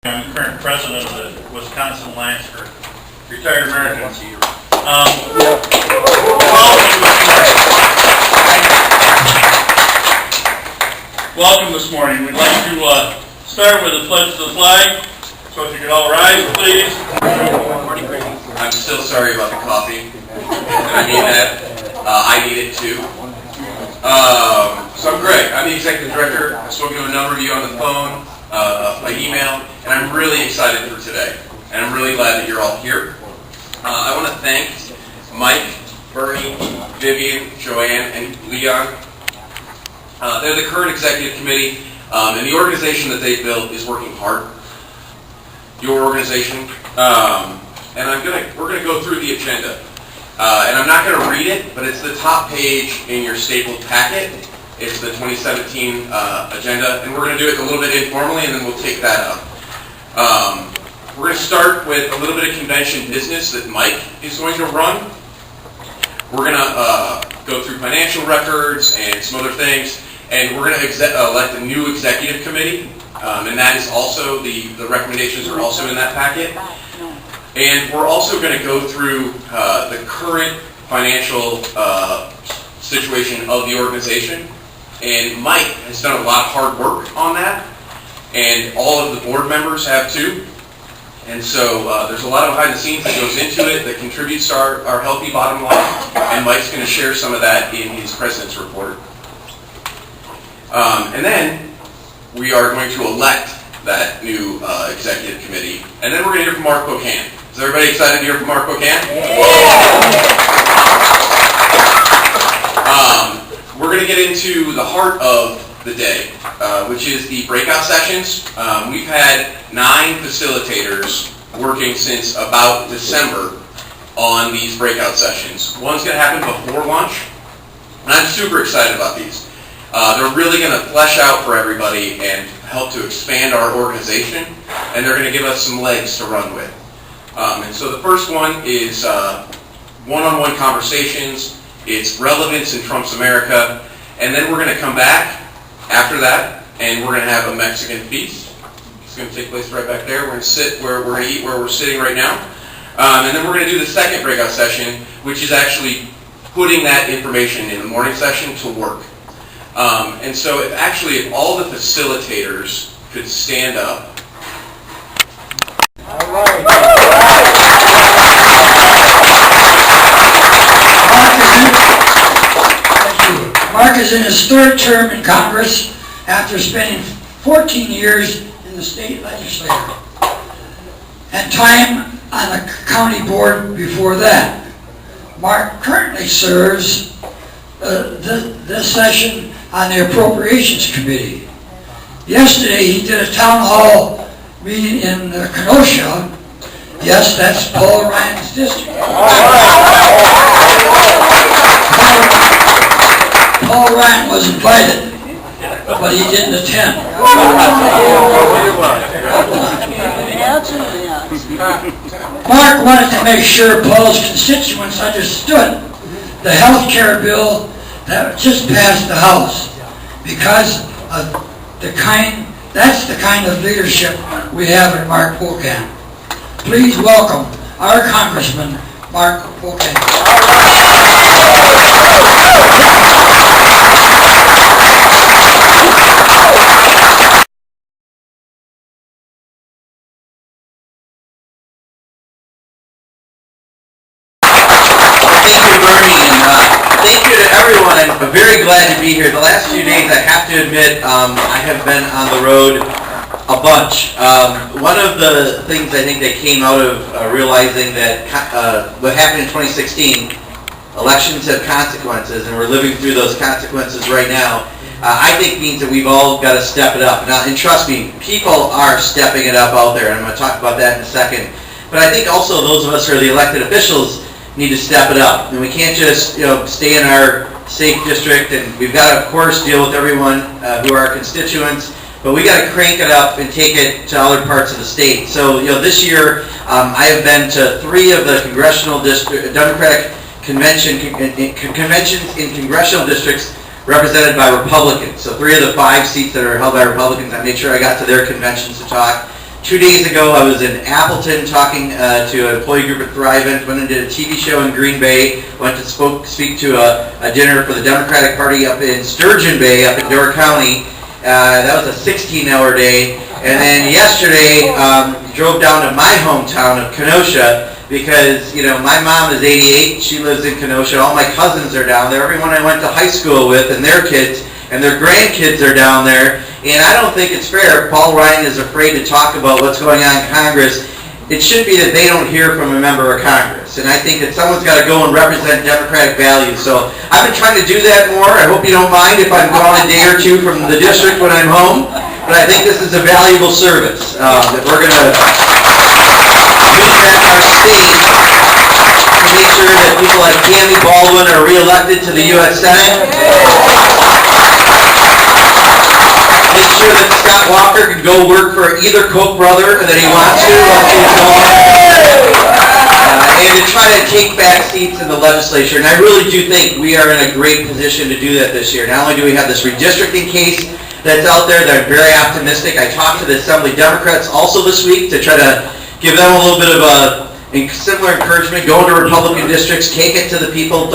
I'm the current president of the Wisconsin Alliance for Retired Americans. Welcome this morning. We'd like to start with a pledge to the flag. So if you could all rise, please. I'm still sorry about the coffee. I mean that. I need it too. So I'm Greg. I'm the executive director. I've spoken to a number of you on the phone, by email, and I'm really excited for today. And I'm really glad that you're all here. I want to thank Mike, Bernie, Vivian, Joanne, and Leon. They're the current executive committee, and the organization that they've built is working hard. Your organization, and we're gonna go through the agenda, and I'm not gonna read it, but it's the top page in your stapled packet. It's the 2017 agenda, and we're gonna do it a little bit informally, and then we'll take that up. We're gonna start with a little bit of convention business that Mike is going to run. We're gonna go through financial records and some other things, and we're gonna elect a new executive committee. And that is also, the recommendations are also in that packet. And we're also going to go through the current financial situation of the organization. And Mike has done a lot of hard work on that. And all of the board members have too. And so there's a lot of behind the scenes that goes into it that contributes to our healthy bottom line. And Mike's going to share some of that in his president's report. And then we are going to elect that new executive committee. And then we're going to hear from Mark Pocan. Is everybody excited to hear from Mark Pocan? We're going to get into the heart of the day, which is the breakout sessions. We've had 9 facilitators working since about December on these breakout sessions. One's going to happen before lunch, and I'm super excited about these. They're really going to flesh out for everybody and help to expand our organization, and they're going to give us some legs to run with. And so the first one is one-on-one conversations. It's relevance in Trump's America. And then we're going to come back after that, and we're going to have a Mexican feast. It's going to take place right back there. We're going to sit where we're going to eat where we're sitting right now. And then we're going to do the second breakout session, which is actually putting that information in the morning session to work. And so if all the facilitators could stand up. All right. Mark is in his 3rd term in Congress after spending 14 years in the state legislature and time on the county board before that. Mark currently serves this session on the Appropriations Committee. Yesterday he did a town hall meeting in Kenosha. Yes, that's Paul Ryan's district. Paul Ryan was invited, but he didn't attend. Mark wanted to make sure Paul's constituents understood the health care bill that just passed the House, because of that's the kind of leadership we have in Mark Pocan. Please welcome our Congressman, Mark Pocan. Thank you, Bernie, and thank you to everyone. I'm very glad to be here. The last few days, I have to admit, I have been on the road a bunch. One of the things I think that came out of realizing that what happened in 2016, elections have consequences, and we're living through those consequences right now, I think means that we've all got to step it up. Now, and trust me, people are stepping it up out there, and I'm going to talk about that in a second. But I think also those of us who are the elected officials need to step it up. And we can't just stay in our safe district, and we've got to, of course, deal with everyone who are our constituents, but we got to crank it up and take it to other parts of the state. So this year I have been to 3 of the congressional Democratic conventions in congressional districts represented by Republicans. So 3 of the 5 seats that are held by Republicans, I made sure I got to their conventions to talk 2 days ago, I was in Appleton talking to an employee group at Thrivent, went and did a TV show in Green Bay, went to speak to a dinner for the Democratic Party up in Sturgeon Bay, up in Door County. That was a 16-hour day. And then yesterday, drove down to my hometown of Kenosha because, you know, my mom is 88. She lives in Kenosha. All my cousins are down there. Everyone I went to high school with and their kids and their grandkids are down there. And I don't think it's fair. Paul Ryan is afraid to talk about what's going on in Congress. It should be that they don't hear from a member of Congress. And I think that someone's got to go and represent Democratic values. So I've been trying to do that more. I hope you don't mind if I'm gone a day or two from the district when I'm home. But I think this is a valuable service that we're going to use at our state to make sure that people like Tammy Baldwin are reelected to the U.S. Senate. Make sure that Scott Walker can go work for either Koch brother that he wants to once he's gone. And to try to take back seats in the legislature. And I really do think we are in a great position to do that this year. Not only do we have this redistricting case that's out there that I'm very optimistic. I talked to the Assembly Democrats also this week to try to give them a little bit of a similar encouragement. Go into Republican districts, take it to the people.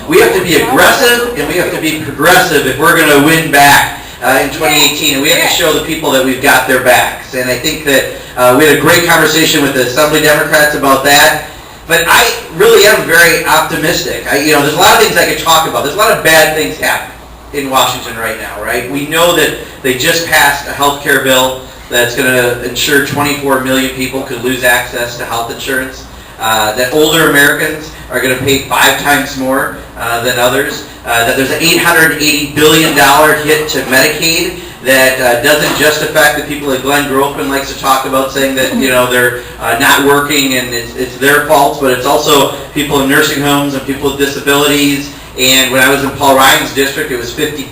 We have to be aggressive and we have to be progressive if we're going to win back in 2018, and we have to show the people that we've got their backs. And I think that we had a great conversation with the Assembly Democrats about that. But I really am very optimistic. There's a lot of things I could talk about. There's a lot of bad things happening in Washington right now, right? We know that they just passed a health care bill that's going to ensure 24 million people could lose access to health insurance. That older Americans are going to pay 5 times more than others. That there's an $880 billion hit to Medicaid that doesn't just affect the people that Glenn Gropeman likes to talk about, saying that they're not working and it's their fault, but it's also people in nursing homes and people with disabilities. And when I was in Paul Ryan's district, it was 50,000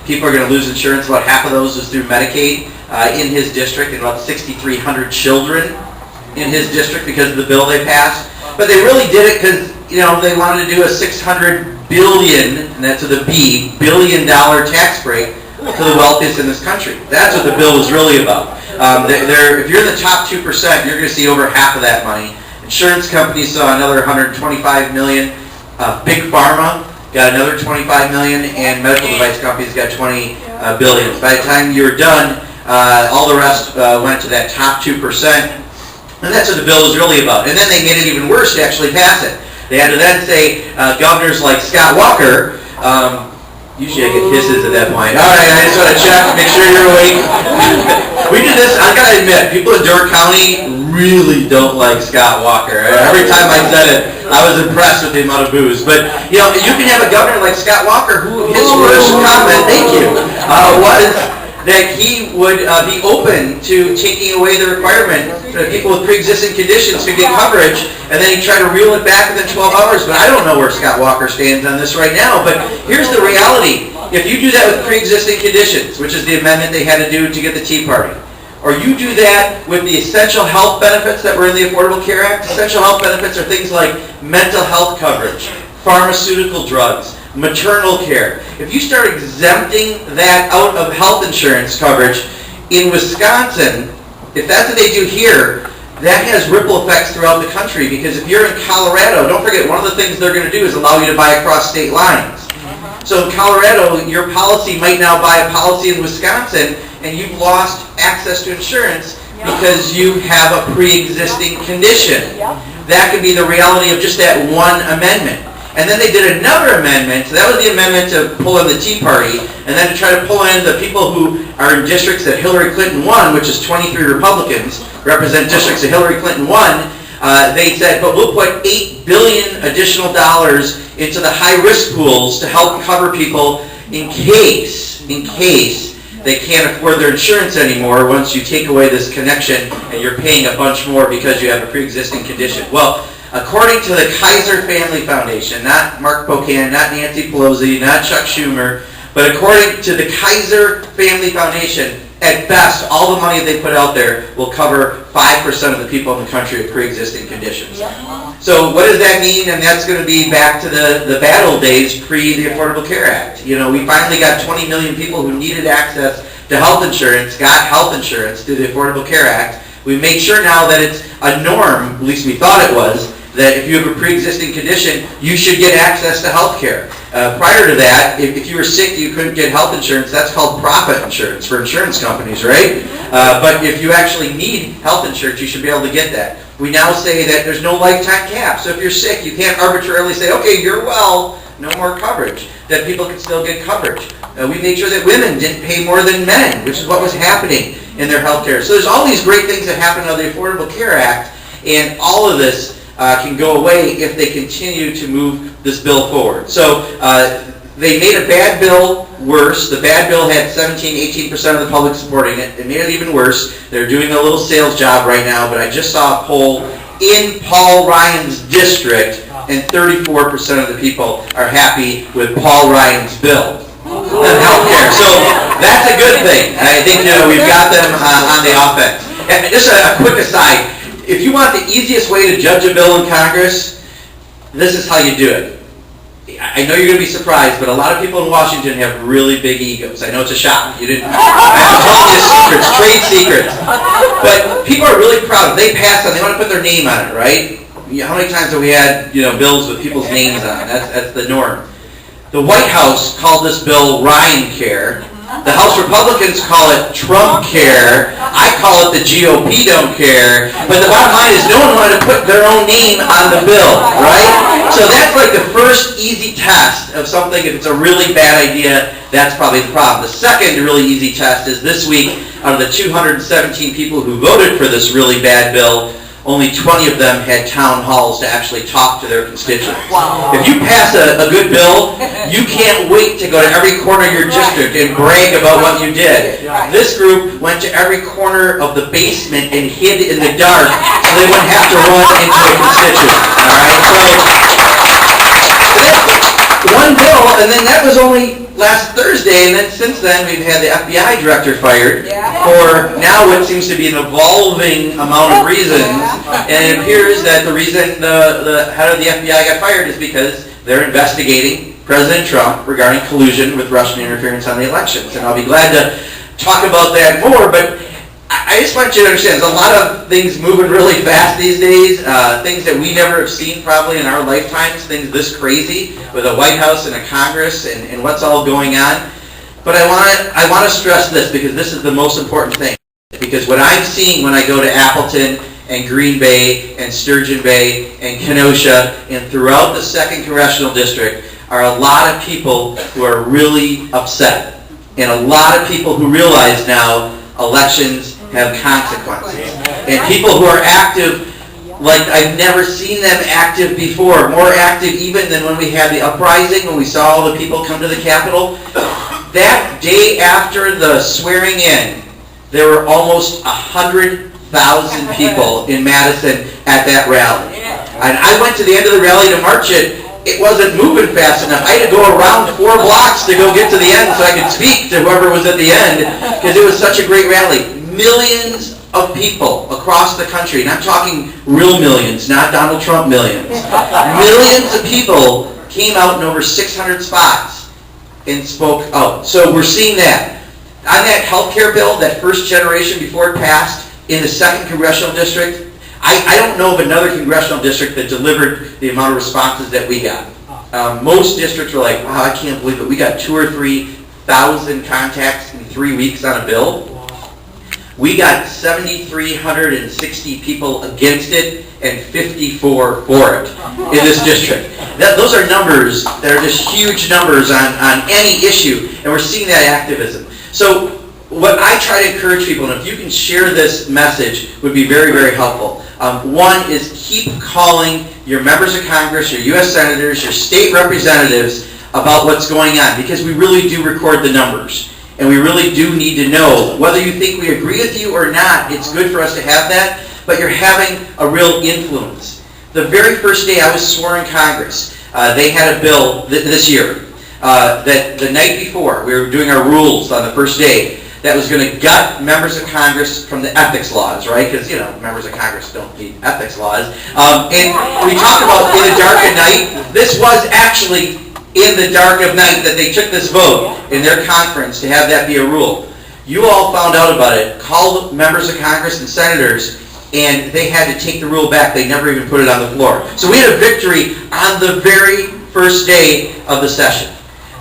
people are going to lose insurance. About half of those was through Medicaid in his district, and about 6,300 children in his district because of the bill they passed. But they really did it because they wanted to do a $600 billion, and that's with a B, billion-dollar tax break to the wealthiest in this country. That's what the bill was really about. If you're in the top 2%, you're going to see over half of that money. Insurance companies saw another $125 million. Big Pharma got another $25 million, and medical device companies got $20 billion. By the time you were done, all the rest went to that top 2%. And that's what the bill was really about. And then they made it even worse to actually pass it. They had to then say governors like Scott Walker, usually I get hisses at that point. All right, I just want to check, make sure you're awake. We did this, I gotta admit, people in Door County really don't like Scott Walker. Every time I said it, I was impressed with the amount of booze. But, you can have a governor like Scott Walker who his first comment, thank you, was that he would be open to taking away the requirement that people with pre-existing conditions could get coverage, and then he tried to reel it back within 12 hours. But I don't know where Scott Walker stands on this right now. But here's the reality. If you do that with pre-existing conditions, which is the amendment they had to do to get the Tea Party, or you do that with the essential health benefits that were in the Affordable Care Act, essential health benefits are things like mental health coverage, pharmaceutical drugs, maternal care. If you start exempting that out of health insurance coverage in Wisconsin, if that's what they do here, that has ripple effects throughout the country, because if you're in Colorado, don't forget, one of the things they're going to do is allow you to buy across state lines. So in Colorado, your policy might now buy a policy in Wisconsin, and you've lost access to insurance because you have a pre-existing condition. That could be the reality of just that one amendment. And then they did another amendment. So that was the amendment to pull in the Tea Party, and then to try to pull in the people who are in districts that Hillary Clinton won, which is 23 Republicans represent districts that Hillary Clinton won. They said, but we'll put $8 billion additional dollars into the high-risk pools to help cover people in case they can't afford their insurance anymore once you take away this connection and you're paying a bunch more because you have a pre-existing condition. Well, according to the Kaiser Family Foundation, not Mark Pocan, not Nancy Pelosi, not Chuck Schumer, but according to the Kaiser Family Foundation, at best, all the money they put out there will cover 5% of the people in the country with pre-existing conditions. So what does that mean? And that's going to be back to the bad old days pre the Affordable Care Act. We finally got 20 million people who needed access to health insurance got health insurance through the Affordable Care Act. We made sure now that it's a norm, at least we thought it was, that if you have a pre-existing condition, you should get access to health care. Prior to that, if you were sick, you couldn't get health insurance. That's called profit insurance for insurance companies, right? But if you actually need health insurance, you should be able to get that. We now say that there's no lifetime cap. So if you're sick, you can't arbitrarily say, okay, you're well, no more coverage. That people can still get coverage. We made sure that women didn't pay more than men, which is what was happening in their health care. So there's all these great things that happen under the Affordable Care Act, and all of this can go away if they continue to move this bill forward. So they made a bad bill worse. The bad bill had 17-18% of the public supporting it. It made it even worse. They're doing a little sales job right now, but I just saw a poll in Paul Ryan's district, and 34% of the people are happy with Paul Ryan's bill on health care. So that's a good thing. I think we've got them on the offense. And just a quick aside. If you want the easiest way to judge a bill in Congress, this is how you do it. I know you're going to be surprised, but a lot of people in Washington have really big egos. I know it's a shock. You didn't. I'm telling you secrets, trade secrets. But people are really proud. If they pass on, they want to put their name on it, right? How many times have we had bills with people's names on it? That's the norm. The White House called this bill ryanCare. The House Republicans call it trumpcare. I call it the GOP don't care. But the bottom line is no one wanted to put their own name on the bill, right? So that's like the first easy test of something. If it's a really bad idea, that's probably the problem. The second really easy test is this week, out of the 217 people who voted for this really bad bill, only 20 of them had town halls to actually talk to their constituents. Wow. If you pass a good bill, you can't wait to go to every corner of your district and brag about what you did. This group went to every corner of the basement and hid in the dark so they wouldn't have to run into a constituent. All right? So that's one bill, and then that was only last Thursday, and then since then we've had the FBI director fired for now what seems to be an evolving amount of reasons, and it appears that the reason the head of the FBI got fired is because they're investigating President Trump regarding collusion with Russian interference on the elections, and I'll be glad to talk about that more, but I just want you to understand, there's a lot of things moving really fast these days, things that we never have seen probably in our lifetimes, things this crazy with a White House and a Congress and what's all going on. But I want to stress this because this is the most important thing. Because what I'm seeing when I go to Appleton and Green Bay and Sturgeon Bay and Kenosha and throughout the 2nd Congressional District are a lot of people who are really upset. And a lot of people who realize now elections have consequences. And people who are active, like I've never seen them active before, more active even than when we had the uprising, when we saw all the people come to the Capitol. That day after the swearing in, there were almost 100,000 people in Madison at that rally. And I went to the end of the rally to march it. It wasn't moving fast enough. I had to go around 4 blocks to go get to the end so I could speak to whoever was at the end because it was such a great rally. Millions of people across the country, and I'm talking real millions, not Donald Trump millions. Millions of people came out in over 600 spots and spoke out. So we're seeing that. On that health care bill, that first generation before it passed in the 2nd Congressional District, I don't know of another congressional district that delivered the amount of responses that we got. Most districts were like, wow, I can't believe it. We got 2,000 or 3,000 contacts in 3 weeks on a bill. We got 7,360 people against it and 54 for it in this district. Those are numbers that are just huge numbers on any issue, and we're seeing that activism. So what I try to encourage people, and if you can share this message, would be very, very helpful. One is keep calling your members of Congress, your U.S. senators, your state representatives about what's going on, because we really do record the numbers. And we really do need to know, whether you think we agree with you or not, it's good for us to have that, but you're having a real influence. The very first day I was sworn in Congress, they had a bill this year that the night before, we were doing our rules on the first day, that was going to gut members of Congress from the ethics laws, right? Because, members of Congress don't need ethics laws. And we talked about in the dark of night. This was actually in the dark of night that they took this vote in their conference to have that be a rule. You all found out about it, called members of Congress and senators, and they had to take the rule back. They never even put it on the floor. So we had a victory on the very first day of the session.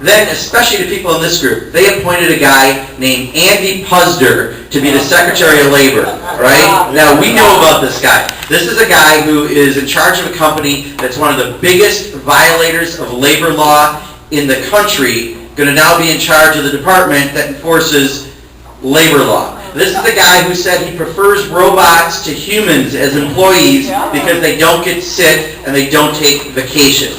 Then, especially to people in this group, they appointed a guy named Andy Puzder to be the Secretary of Labor, right? Now, we know about this guy. This is a guy who is in charge of a company that's one of the biggest violators of labor law in the country, going to now be in charge of the department that enforces labor law. This is the guy who said he prefers robots to humans as employees because they don't get sick and they don't take vacation.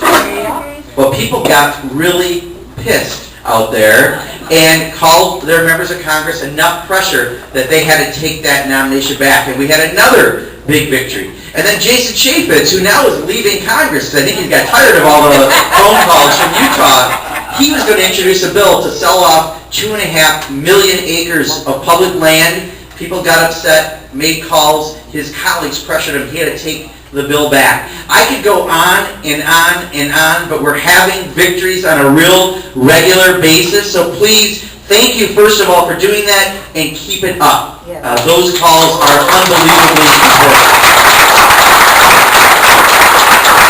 Well, people got really pissed out there and called their members of Congress enough pressure that they had to take that nomination back. And we had another big victory. And then Jason Chaffetz, who now is leaving Congress, because I think he got tired of all the phone calls from Utah, he was going to introduce a bill to sell off 2.5 million acres of public land. People got upset, made calls. His colleagues pressured him. He had to take the bill back. I could go on and on and on, but we're having victories on a real regular basis. So please, thank you, first of all, for doing that, and keep it up. Those calls are unbelievably important.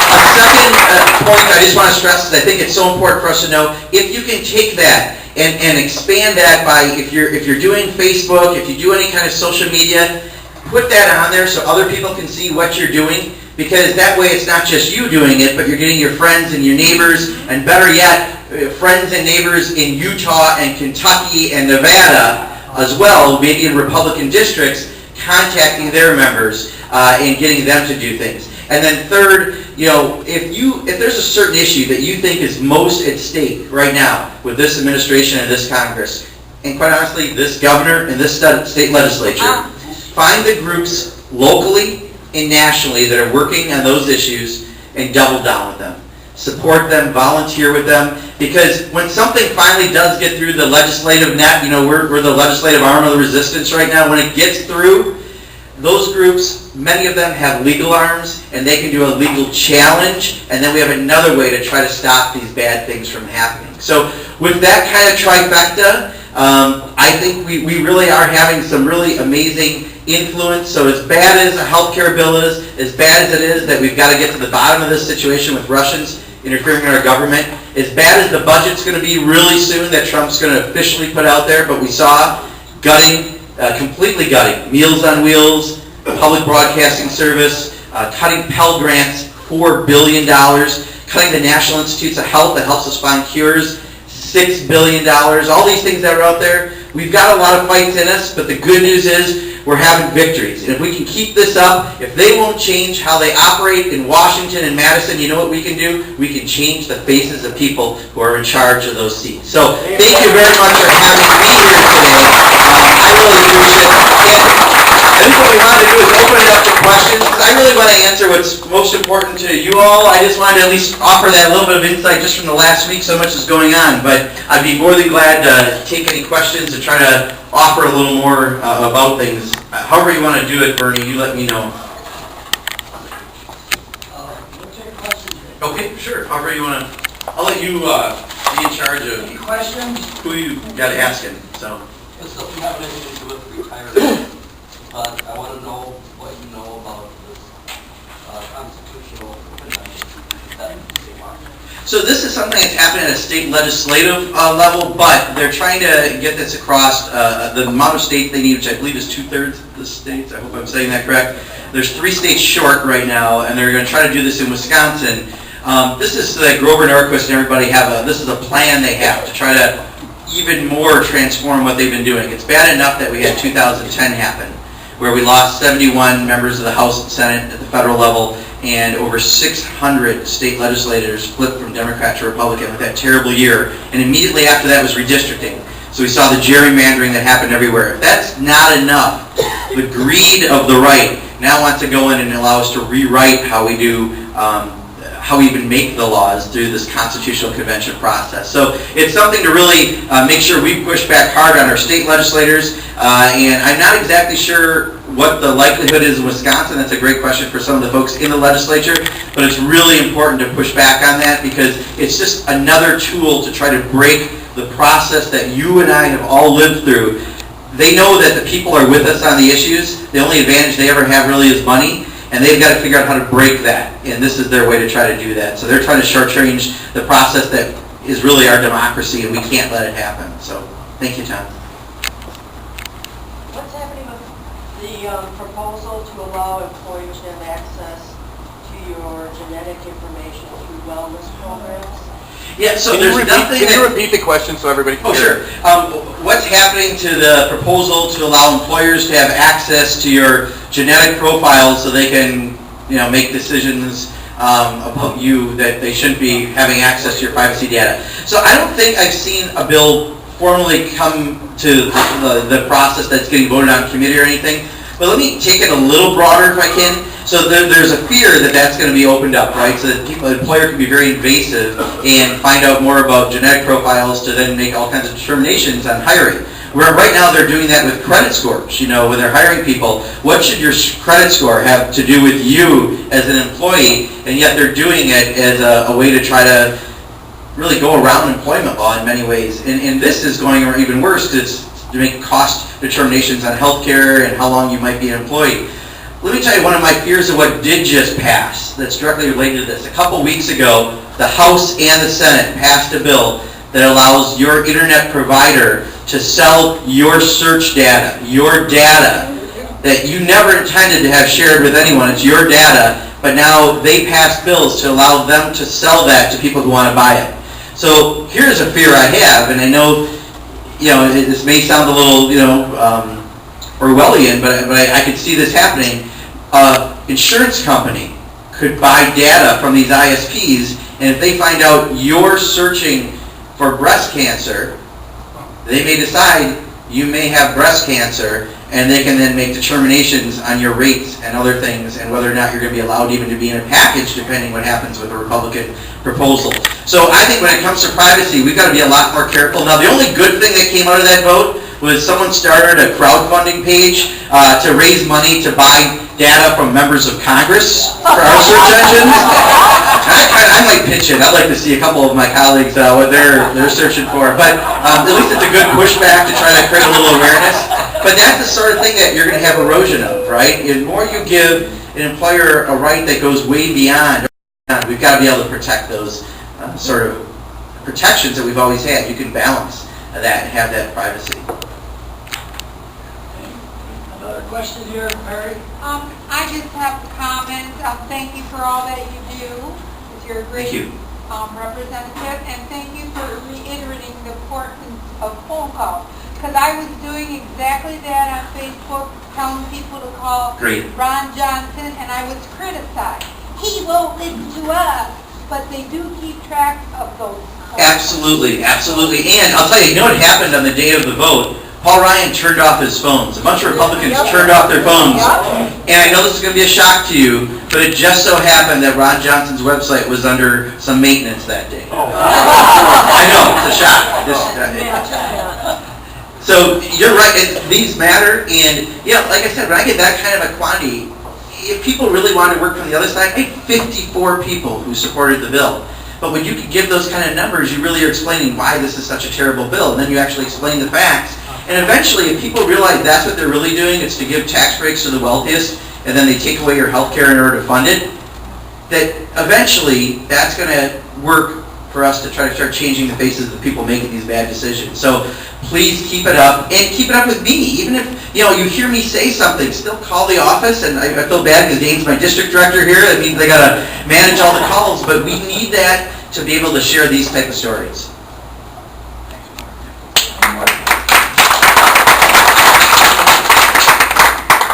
A second point I just want to stress is I think it's so important for us to know, if you can take that and expand that by, if you're doing Facebook, if you do any kind of social media, put that on there so other people can see what you're doing, because that way it's not just you doing it, but you're getting your friends and your neighbors, and better yet, friends and neighbors in Utah and Kentucky and Nevada as well, maybe in Republican districts, contacting their members and getting them to do things. And then third, if there's a certain issue that you think is most at stake right now with this administration and this Congress, and quite honestly, this governor and this state legislature, find the groups locally and nationally that are working on those issues and double down with them. Support them, volunteer with them, because when something finally does get through the legislative net, we're the legislative arm of the resistance right now, when it gets through, those groups, many of them have legal arms, and they can do a legal challenge, and then we have another way to try to stop these bad things from happening. So with that kind of trifecta, I think we really are having some really amazing influence. So as bad as a healthcare bill is, as bad as it is that we've got to get to the bottom of this situation with Russians interfering in our government, as bad as the budget's going to be really soon that Trump's going to officially put out there, but we saw completely gutting Meals on Wheels, public broadcasting service, cutting Pell Grants, $4 billion, cutting the National Institutes of Health that helps us find cures, $6 billion, all these things that are out there. We've got a lot of fights in us, but the good news is we're having victories. And if we can keep this up, if they won't change how they operate in Washington and Madison, you know what we can do? We can change the faces of people who are in charge of those seats. So thank you very much for having me here today. I really appreciate it. And I think what we want to do is open it up to questions, because I really want to answer what's most important to you all. I just wanted to at least offer that little bit of insight just from the last week. So much is going on, but I'd be more than glad to take any questions and try to offer a little more about things. However you want to do it, Bernie, you let me know. We'll take questions. Okay, sure. However you want to. I'll let you be in charge of Any questions? who you got asking. So. This doesn't have anything to do with retirement, but I want to know what you know about this constitutional convention that they want. So this is something that's happening at a state legislative level, but they're trying to get this across the amount of states they need, which I believe is 2/3 of the states. I hope I'm saying that correct. There's 3 states short right now, and they're going to try to do this in Wisconsin. This is so that Grover Norquist and everybody this is a plan they have to try to even more transform what they've been doing. It's bad enough that we had 2010 happen, where we lost 71 members of the House and Senate at the federal level, and over 600 state legislators flipped from Democrat to Republican with that terrible year. And immediately after that was redistricting. So we saw the gerrymandering that happened everywhere. If that's not enough, the greed of the right now wants to go in and allow us to rewrite how we do how we even make the laws through this constitutional convention process. So it's something to really make sure we push back hard on our state legislators. And I'm not exactly sure what the likelihood is in Wisconsin. That's a great question for some of the folks in the legislature. But it's really important to push back on that, because it's just another tool to try to break the process that you and I have all lived through they know that the people are with us on the issues. The only advantage they ever have really is money, and they've got to figure out how to break that, and this is their way to try to do that. So they're trying to shortchange the process that is really our democracy, and we can't let it happen. So thank you, Tom. What's happening with the proposal to allow employers to have access to your genetic information through wellness programs? Yeah, so Can there's you nothing repeat the question so everybody can Oh, hear? sure. What's happening to the proposal to allow employers to have access to your genetic profiles so they can, make decisions about you that they shouldn't be having access to your privacy data? So I don't think I've seen a bill formally come to the process that's getting voted on in committee or anything. But let me take it a little broader if I can. So there's a fear that that's going to be opened up, right? So that an employer can be very invasive and find out more about genetic profiles to then make all kinds of determinations on hiring. Where right now they're doing that with credit scores, when they're hiring people. What should your credit score have to do with you as an employee? And yet they're doing it as a way to try to really go around employment law in many ways. And this is going even worse. It's to make cost determinations on health care and how long you might be an employee. Let me tell you one of my fears of what did just pass that's directly related to this. A couple weeks ago, the House and the Senate passed a bill that allows your internet provider to sell your search data that you never intended to have shared with anyone. It's your data, but now they passed bills to allow them to sell that to people who want to buy it. So here's a fear I have, and I know, this may sound a little, Orwellian, but I could see this happening. Insurance company could buy data from these ISPs, and if they find out you're searching for breast cancer, they may decide you may have breast cancer, and they can then make determinations on your rates and other things, and whether or not you're going to be allowed even to be in a package, depending what happens with a Republican proposal. So I think when it comes to privacy, we've got to be a lot more careful. Now, the only good thing that came out of that vote was someone started a crowdfunding page to raise money to buy data from members of Congress for our search engines. I might pitch it. I'd like to see a couple of my colleagues what they're searching for. But at least it's a good pushback to try to create a little awareness. But that's the sort of thing that you're going to have erosion of, right? The more you give an employer a right that goes way beyond, we've got to be able to protect those sort of protections that we've always had. You can balance that and have that privacy. Another question here, Mary? I just have to comment. Thank you for all that you do. You're a great representative, and thank you for reiterating the importance of phone calls. Because I was doing exactly that on Facebook, telling people to call Ron Johnson, and I was criticized. He won't listen to us, but they do keep track of those calls. Absolutely. And I'll tell you, what happened on the day of the vote? Paul Ryan turned off his phones. A bunch of Republicans turned off their phones. And I know this is going to be a shock to you, but it just so happened that Ron Johnson's website was under some maintenance that day. I know, it's a shock. So you're right, these matter, and like I said, when I get that kind of a quantity, if people really want to work from the other side, I had 54 people who supported the bill. But when you can give those kind of numbers, you really are explaining why this is such a terrible bill, and then you actually explain the facts. And eventually, if people realize that's what they're really doing, it's to give tax breaks to the wealthiest, and then they take away your health care in order to fund it, that eventually that's going to work for us to try to start changing the faces of the people making these bad decisions. So please keep it up, and keep it up with me. Even if you hear me say something, still call the office. And I feel bad because Dane's my district director here. That means they got to manage all the calls, but we need that to be able to share these type of stories.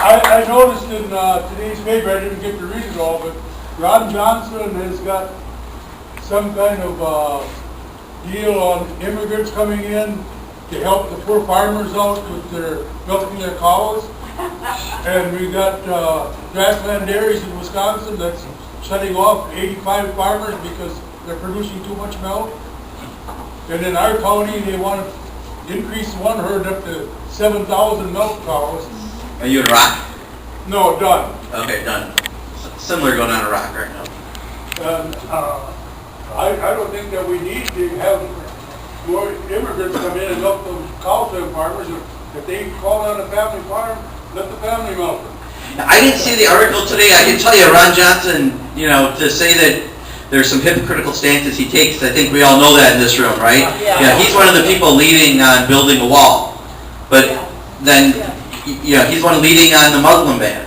I noticed in today's paper, I didn't get to read it all, but Ron Johnson has got some kind of deal on immigrants coming in to help the poor farmers out with their milking their cows. And we got grassland dairies in Wisconsin that's shutting off 85 farmers because they're producing too much milk. And in our county, they want to increase one herd up to 7,000 milk cows. Are you in Rock? No, done. Okay, done. Similar going on in Rock right now. And I don't think that we need to have more immigrants come in and help those cow farmers. If they call out a family farm, let the family milk it. I didn't see the article today. I can tell you, Ron Johnson, to say that there's some hypocritical stances he takes, I think we all know that in this room, right? Yeah. He's one of the people leading on building a wall. But then, he's one leading on the Muslim ban,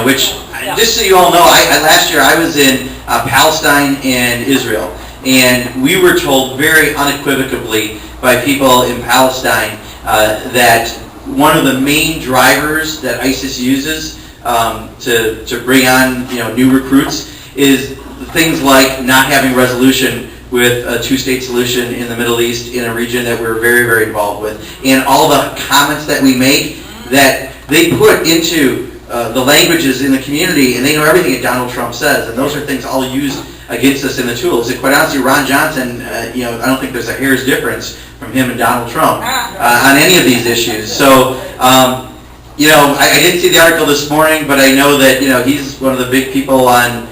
which, just so you all know, last year I was in Palestine and Israel. And we were told very unequivocally by people in Palestine that one of the main drivers that ISIS uses to bring on new recruits is things like not having resolution with a two-state solution in the Middle East in a region that we're very, very involved with, and all the comments that we make that they put into the languages in the community, and they know everything that Donald Trump says, and those are things all used against us in the tools. And quite honestly, Ron Johnson, I don't think there's a hair's difference from him and Donald Trump on any of these issues. So, I didn't see the article this morning, but I know that, he's one of the big people on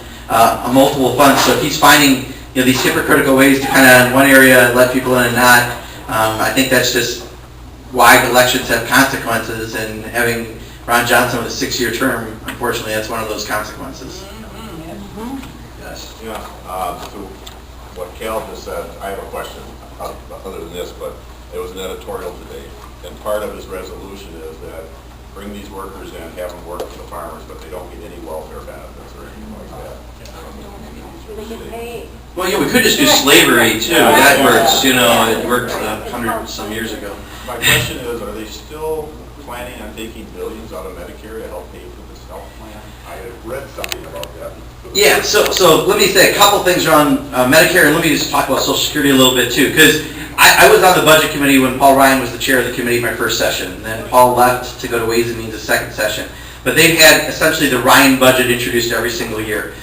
multiple fronts. So if he's finding, these hypocritical ways to kind of in one area let people in and not, I think that's just why elections have consequences, and having Ron Johnson with a 6-year term, unfortunately, that's one of those consequences. Yes. To what Cal just said, I have a question other than this, but it was an editorial today, and part of his resolution is that bring these workers in, have them work for the farmers, but they don't get any welfare benefits or anything like that. They get paid. Well, we could just do slavery too. That works, it worked 100-some years ago. My question is, are they still planning on taking billions out of Medicare to help pay for this health plan? I had read something about that. Yeah, so let me say a couple things around Medicare, and let me just talk about Social Security a little bit too, because I was on the Budget Committee when Paul Ryan was the chair of the committee my first session, and then Paul left to go to Ways and Means the second session. But they've had essentially the Ryan budget introduced every single year.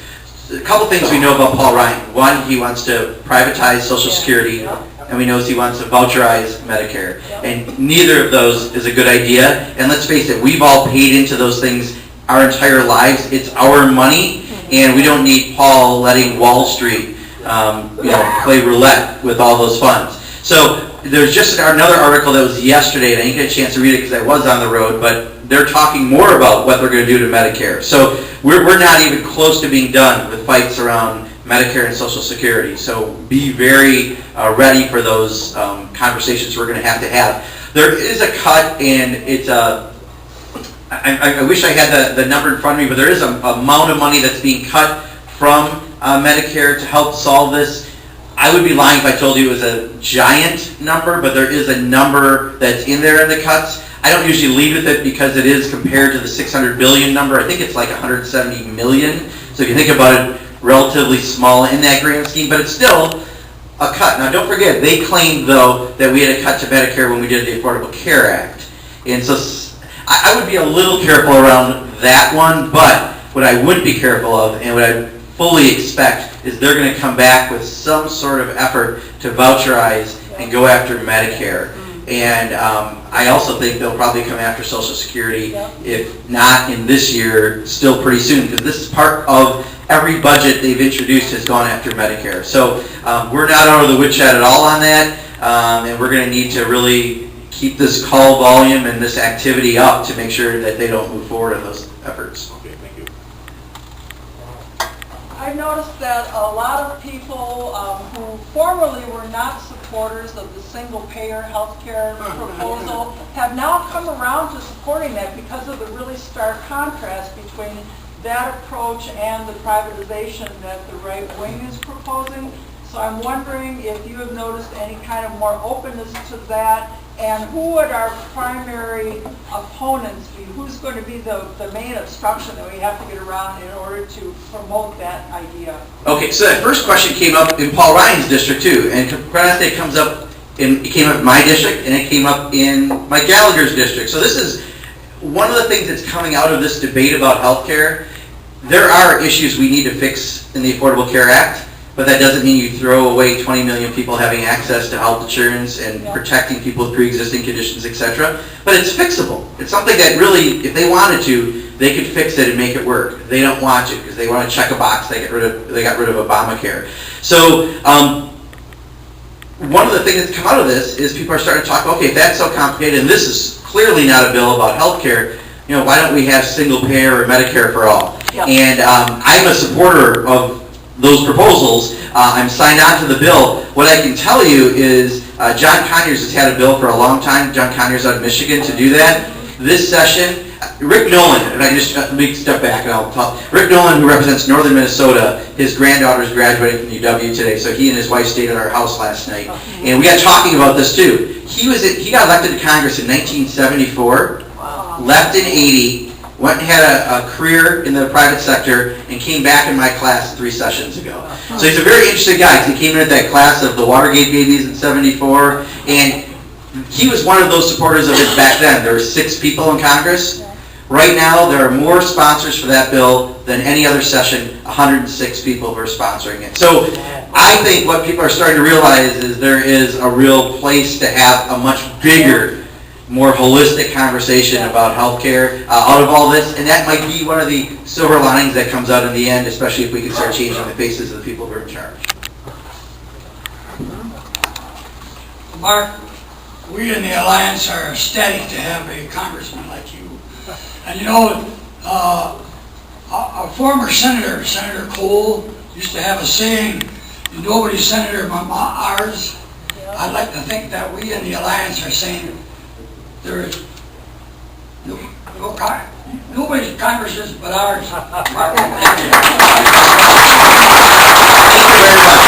A couple things we know about Paul Ryan. One, he wants to privatize Social Security, and we know he wants to voucherize Medicare. And neither of those is a good idea. And let's face it, we've all paid into those things our entire lives. It's our money, and we don't need Paul letting Wall Street play roulette with all those funds. So there's just another article that was yesterday, and I didn't get a chance to read it because I was on the road, but they're talking more about what they're going to do to Medicare. So we're not even close to being done with fights around Medicare and Social Security. So be very ready for those conversations we're going to have. There is a cut, and it's I wish I had the number in front of me, but there is an amount of money that's being cut from Medicare to help solve this. I would be lying if I told you it was a giant number, but there is a number that's in there in the cuts. I don't usually lead with it because it is compared to the $600 billion number. I think it's like $170 million. So if you think about it, relatively small in that grand scheme, but it's still a cut. Now don't forget, they claimed though that we had a cut to Medicare when we did the Affordable Care Act. And so I would be a little careful around that one, but what I would be careful of and what I fully expect is they're going to come back with some sort of effort to voucherize and go after Medicare. And I also think they'll probably come after Social Security, if not in this year, still pretty soon, because this is part of every budget they've introduced has gone after Medicare. So we're not out of the woodshed at all on that, and we're going to need to really keep this call volume and this activity up to make sure that they don't move forward in those efforts. Okay, thank you. I've noticed that a lot of people who formerly were not supporters of the single-payer healthcare proposal have now come around to supporting that because of the really stark contrast between that approach and the privatization that the right wing is proposing. So I'm wondering if you have noticed any kind of more openness to that, and who would our primary opponents be? Who's going to be the main obstruction that we have to get around in order to promote that idea? Okay, so that first question came up in Paul Ryan's district too, and quite honestly, it came up in my district, and it came up in Mike Gallagher's district. So this is one of the things that's coming out of this debate about healthcare. There are issues we need to fix in the Affordable Care Act, but that doesn't mean you throw away 20 million people having access to health insurance and protecting people with pre-existing conditions, etc. But it's fixable. It's something that really, if they wanted to, they could fix it and make it work. They don't want to because they want to check a box. They got rid of Obamacare. So one of the things that's come out of this is people are starting to talk, okay, if that's so complicated, and this is clearly not a bill about health care. Why don't we have single payer or Medicare for all? And I'm a supporter of those proposals. I'm signed on to the bill. What I can tell you is John Conyers has had a bill for a long time. John Conyers out of Michigan to do that. This session, Rick Nolan, and I just let me step back and I'll talk. Rick Nolan, who represents northern Minnesota, his granddaughter is graduating from UW today, so he and his wife stayed at our house last night. And we got talking about this too. He got elected to Congress in 1974, left in 80, went and had a career in the private sector, and came back in my class 3 sessions ago. So he's a very interesting guy. He came in at that class of the Watergate babies in 74, and he was one of those supporters of it back then. There were 6 people in Congress. Right now, there are more sponsors for that bill than any other session. 106 people who are sponsoring it. So I think what people are starting to realize is there is a real place to have a much bigger, more holistic conversation about healthcare out of all this, and that might be one of the silver linings that comes out in the end, especially if we can start changing the faces of the people who are in charge. Mark, we in the Alliance are ecstatic to have a congressman like you. And a former senator, Senator Cole, used to have a saying, nobody's senator but ours. I'd like to think that we in the Alliance are saying there is nobody's congressman but ours. Thank you very much.